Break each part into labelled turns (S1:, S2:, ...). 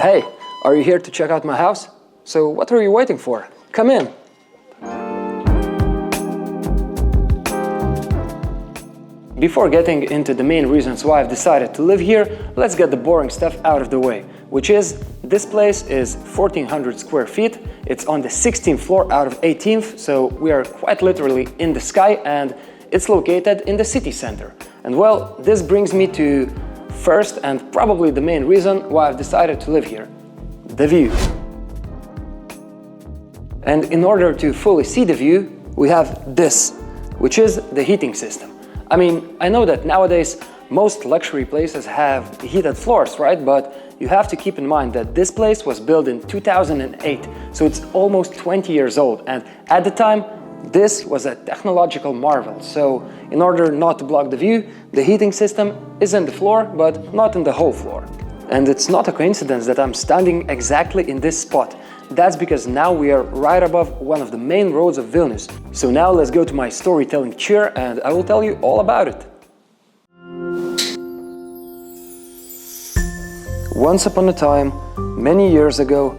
S1: Hey, are you here to check out my house? So what are you waiting for? Come in! Before getting into the main reasons why I've decided to live here, let's get the boring stuff out of the way, which is, this place is 1400 square feet, it's on the 16th floor out of 18th, so we are quite literally in the sky, and it's located in the city center. And well, this brings me to first and probably the main reason why I've decided to live here: the view. And in order to fully see the view, we have this, which is the heating system. I mean, I know that nowadays most luxury places have heated floors, right? But you have to keep in mind that this place was built in 2008, so it's almost 20 years old, and at the time this was a technological marvel. So in order not to block the view, the heating system is in the floor, but not in the whole floor. And it's not a coincidence that I'm standing exactly in this spot. That's because now we are right above one of the main roads of Vilnius. So now let's go to my storytelling chair and I will tell you all about it. Once upon a time, many years ago,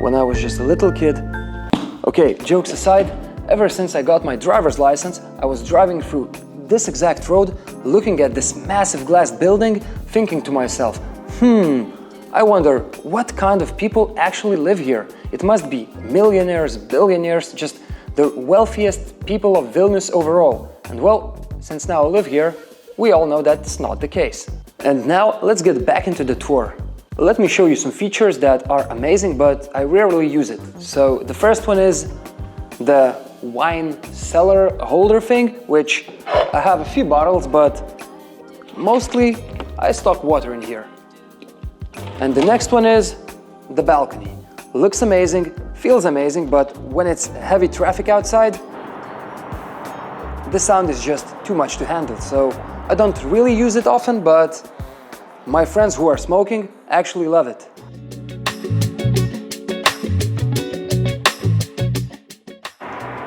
S1: when I was just a little kid. Okay, jokes aside, ever since I got my driver's license, I was driving through this exact road, looking at this massive glass building, thinking to myself, I wonder what kind of people actually live here. It must be millionaires, billionaires, just the wealthiest people of Vilnius overall. And well, since now I live here, we all know that's not the case. And now let's get back into the tour. Let me show you some features that are amazing, but I rarely use it. So the first one is the wine cellar holder thing, which I have a few bottles, but mostly I stock water in here. And the next one is the balcony. Looks amazing, feels amazing, but when it's heavy traffic outside, the sound is just too much to handle. So I don't really use it often, but my friends who are smoking actually love it.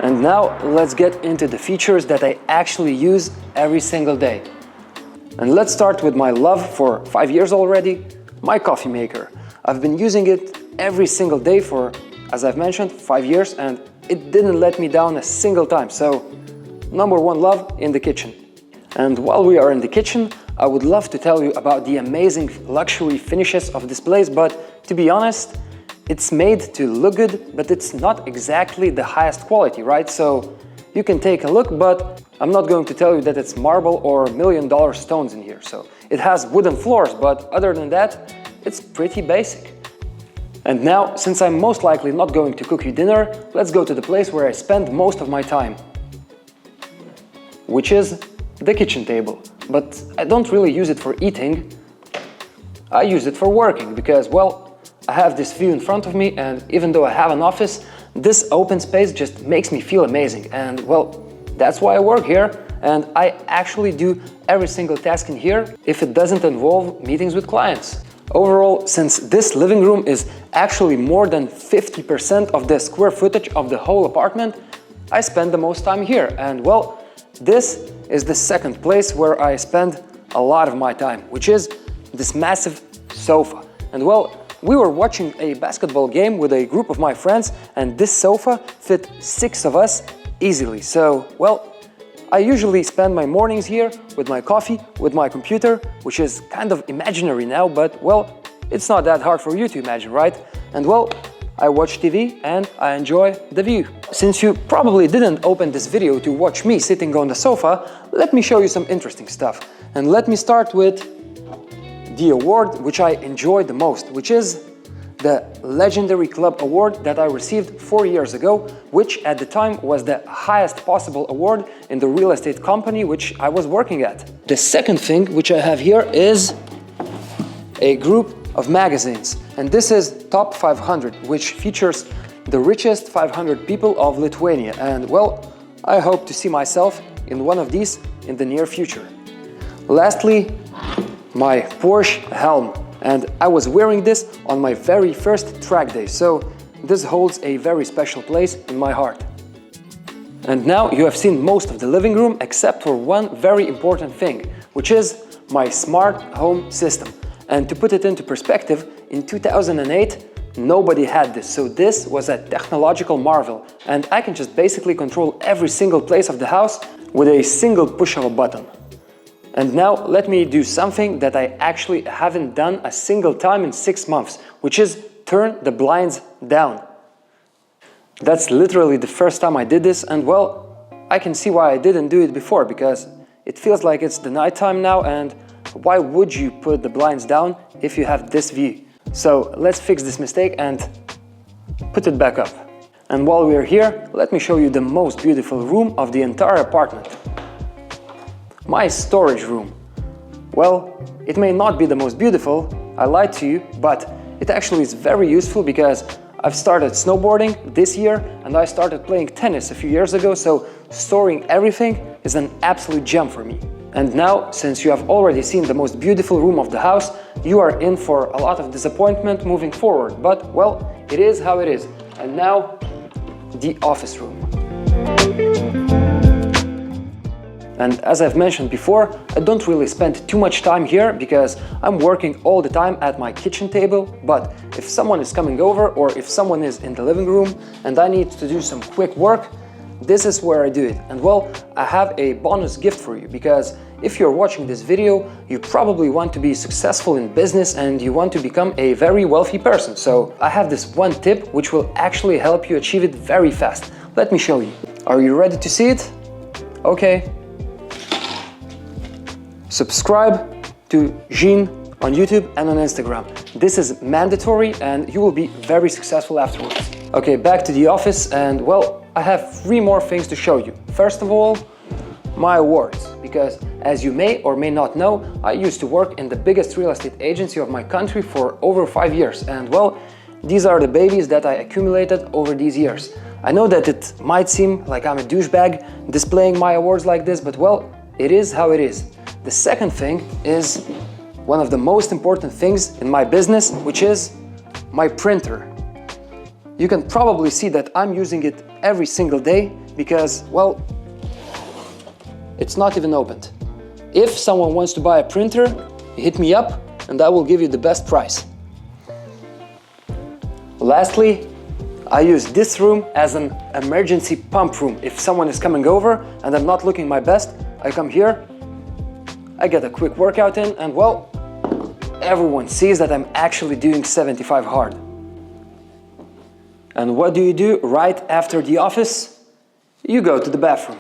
S1: And now let's get into the features that I actually use every single day. And let's start with my love for 5 years already, my coffee maker. I've been using it every single day for, as I've mentioned, 5 years, and it didn't let me down a single time. So, number one love in the kitchen. And while we are in the kitchen, I would love to tell you about the amazing luxury finishes of this place, but to be honest, it's made to look good, but it's not exactly the highest quality, right? So you can take a look, but I'm not going to tell you that it's marble or $1 million stones in here. So it has wooden floors, but other than that, it's pretty basic. And now, since I'm most likely not going to cook you dinner, let's go to the place where I spend most of my time, which is the kitchen table. But I don't really use it for eating, I use it for working, because, well, I have this view in front of me, and even though I have an office, this open space just makes me feel amazing. And, well, that's why I work here, and I actually do every single task in here if it doesn't involve meetings with clients. Overall, since this living room is actually more than 50% of the square footage of the whole apartment, I spend the most time here. And, well, this is the second place where I spend a lot of my time, which is this massive sofa. And, well, we were watching a basketball game with a group of my friends, and this sofa fit 6 of us easily. So, well, I usually spend my mornings here with my coffee, with my computer, which is kind of imaginary now, but, well, it's not that hard for you to imagine, right? And, well, I watch TV and I enjoy the view. Since you probably didn't open this video to watch me sitting on the sofa, let me show you some interesting stuff. And let me start with the award which I enjoy the most, which is the Legendary Club Award that I received 4 years ago, which at the time was the highest possible award in the real estate company which I was working at. The second thing which I have here is a group of magazines, and this is Top 500, which features the richest 500 people of Lithuania, and, well, I hope to see myself in one of these in the near future. Lastly, my Porsche helm, and I was wearing this on my very first track day, so this holds a very special place in my heart. And now you have seen most of the living room except for one very important thing, which is my smart home system. And to put it into perspective, in 2008, nobody had this, so this was a technological marvel, and I can just basically control every single place of the house with a single push of a button. And now let me do something that I actually haven't done a single time in 6 months, which is turn the blinds down. That's literally the first time I did this, and well, I can see why I didn't do it before, because it feels like it's the nighttime now, and why would you put the blinds down if you have this view? So let's fix this mistake and put it back up. And while we're here, let me show you the most beautiful room of the entire apartment. My storage room. Well, it may not be the most beautiful, I lied to you, but it actually is very useful because I've started snowboarding this year and I started playing tennis a few years ago, so storing everything is an absolute gem for me. And now, since you have already seen the most beautiful room of the house, you are in for a lot of disappointment moving forward. But, well, it is how it is. And now, the office room. And as I've mentioned before, I don't really spend too much time here because I'm working all the time at my kitchen table. But if someone is coming over or if someone is in the living room and I need to do some quick work, this is where I do it. And well, I have a bonus gift for you, because if you're watching this video, you probably want to be successful in business and you want to become a very wealthy person. So I have this one tip which will actually help you achieve it very fast. Let me show you. Are you ready to see it? Okay. Subscribe to Jean on YouTube and on Instagram. This is mandatory and you will be very successful afterwards. Okay, back to the office, and well, I have 3 more things to show you. First of all, my awards, because as you may or may not know, I used to work in the biggest real estate agency of my country for over 5 years, and well, these are the babies that I accumulated over these years. I know that it might seem like I'm a douchebag displaying my awards like this, but well, it is how it is. The second thing is one of the most important things in my business, which is my printer. You can probably see that I'm using it every single day because, well, it's not even opened. If someone wants to buy a printer, hit me up and I will give you the best price. Lastly, I use this room as an emergency pump room. If someone is coming over and I'm not looking my best, I come here, I get a quick workout in, and well, everyone sees that I'm actually doing 75 hard. And what do you do right after the office? You go to the bathroom.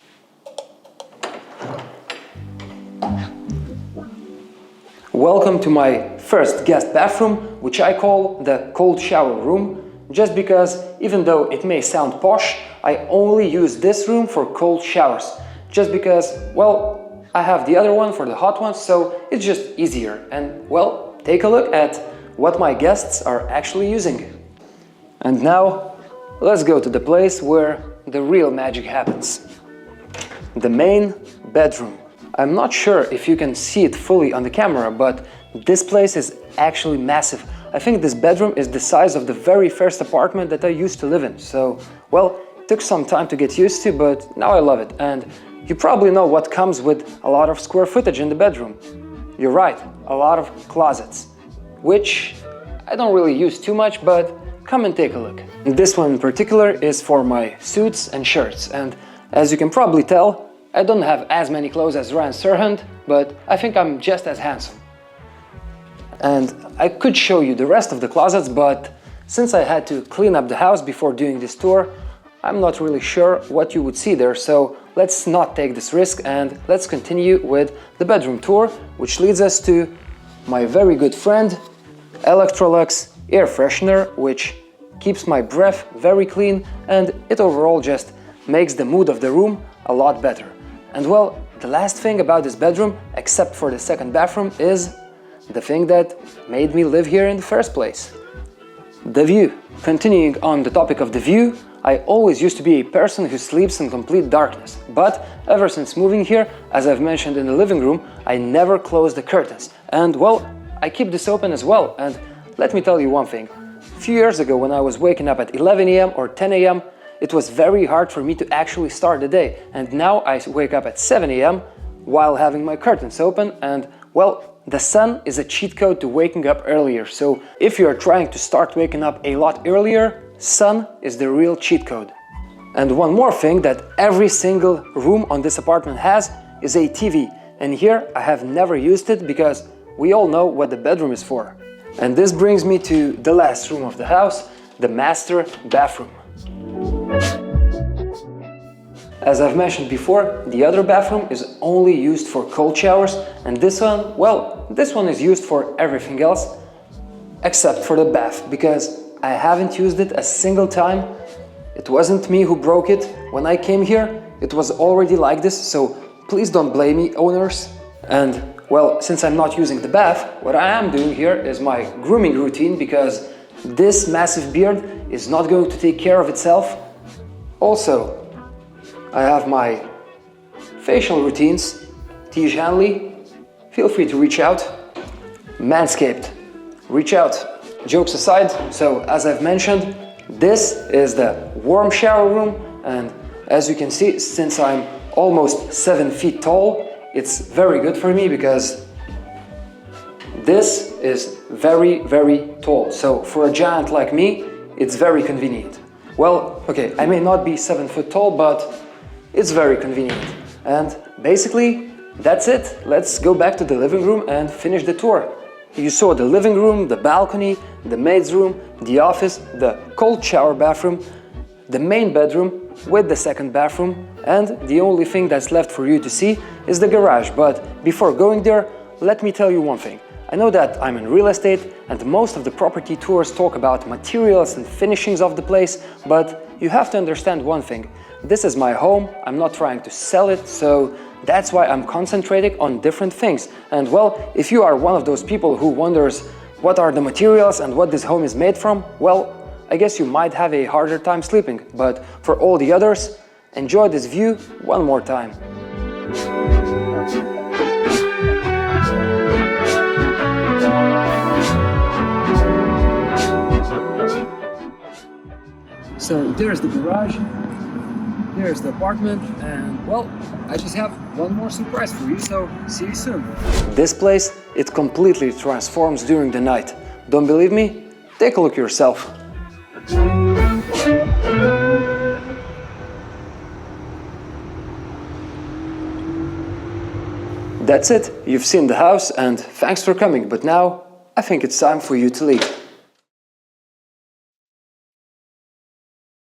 S1: Welcome to my first guest bathroom, which I call the cold shower room, just because even though it may sound posh, I only use this room for cold showers, just because, well, I have the other one for the hot ones, so it's just easier. And well, take a look at what my guests are actually using. And now, let's go to the place where the real magic happens. The main bedroom. I'm not sure if you can see it fully on the camera, but this place is actually massive. I think this bedroom is the size of the very first apartment that I used to live in. So, well, it took some time to get used to, but now I love it. And you probably know what comes with a lot of square footage in the bedroom. You're right, a lot of closets, which I don't really use too much, but come and take a look. This one in particular is for my suits and shirts, and as you can probably tell, I don't have as many clothes as Ryan Serhant, but I think I'm just as handsome. And I could show you the rest of the closets, but since I had to clean up the house before doing this tour, I'm not really sure what you would see there, so let's not take this risk and let's continue with the bedroom tour, which leads us to my very good friend, Electrolux air freshener, which keeps my breath very clean and it overall just makes the mood of the room a lot better. And well, the last thing about this bedroom, except for the second bathroom, is the thing that made me live here in the first place. The view. Continuing on the topic of the view, I always used to be a person who sleeps in complete darkness, but ever since moving here, as I've mentioned in the living room, I never close the curtains. And well, I keep this open as well. And let me tell you one thing. A few years ago, when I was waking up at 11 a.m. or 10 a.m., it was very hard for me to actually start the day. And now I wake up at 7 a.m. while having my curtains open, and well, the sun is a cheat code to waking up earlier. So if you are trying to start waking up a lot earlier, sun is the real cheat code. And one more thing that every single room on this apartment has is a TV. And here I have never used it because we all know what the bedroom is for. And this brings me to the last room of the house, the master bathroom. As I've mentioned before, the other bathroom is only used for cold showers, and this one, well, this one is used for everything else except for the bath, because I haven't used it a single time. It wasn't me who broke it. When I came here, it was already like this, so please don't blame me, owners. And well, since I'm not using the bath, what I am doing here is my grooming routine, because this massive beard is not going to take care of itself. Also, I have my facial routines. Tige Hanley, feel free to reach out. Manscaped, reach out. Jokes aside, so as I've mentioned, this is the warm shower room, and as you can see, since I'm almost 7 feet tall, it's very good for me because this is very, very tall. So for a giant like me, it's very convenient. Well, okay, I may not be 7 foot tall, but it's very convenient. And basically, that's it. Let's go back to the living room and finish the tour. You saw the living room, the balcony, the maid's room, the office, the cold shower bathroom, the main bedroom with the second bathroom, and the only thing that's left for you to see is the garage. But before going there, let me tell you one thing. I know that I'm in real estate and most of the property tours talk about materials and finishings of the place, but you have to understand one thing. This is my home, I'm not trying to sell it, so that's why I'm concentrating on different things. And well, if you are one of those people who wonders what are the materials and what this home is made from, well, I guess you might have a harder time sleeping. But for all the others, enjoy this view one more time. So there's the garage. There's the apartment, and well, I just have one more surprise for you, so see you soon. This place, it completely transforms during the night. Don't believe me? Take a look yourself. That's it, you've seen the house, and thanks for coming, but now I think it's time for you to leave.